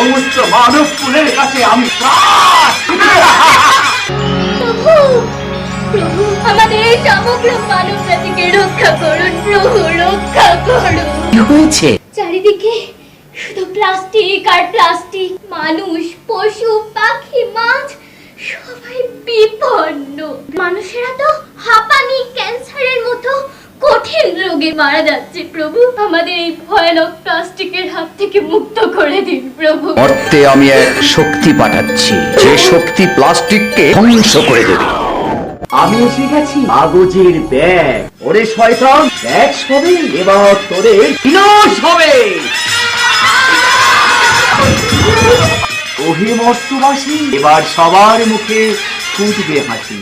সমস্ত মানব কুলের কাছে আমি প্রভু, প্রভু আমাদের এই সমগ্র মানব জাতিকে রক্ষা করুন। প্রভু রক্ষা করুন। কি হয়েছে? চারিদিকে শুধু প্লাস্টিক আর প্লাস্টিক। মানুষ, পশু, পাখি, মাছ সবাই বিপন্ন। মানুষেরা তো হাঁপানি, ক্যান্সারের মতো কঠিন রোগে মারা যাচ্ছে। প্রভু আমাদের এই ভয়ানক প্লাস্টিকের হাত থেকে মুক্ত করে দিন প্রভু। মর্তে আমি এক শক্তি পাঠাচ্ছি, যে শক্তি প্লাস্টিককে ধ্বংস করে দেবে। আমি এসে গেছি কাগজের ব্যাগ। ওরে শয়তান, ব্যাগ সবে এবার তোরে বিনাশ হবে। ওহে মর্তবাসী, এবার সবার মুখে ফুটবে হাসি।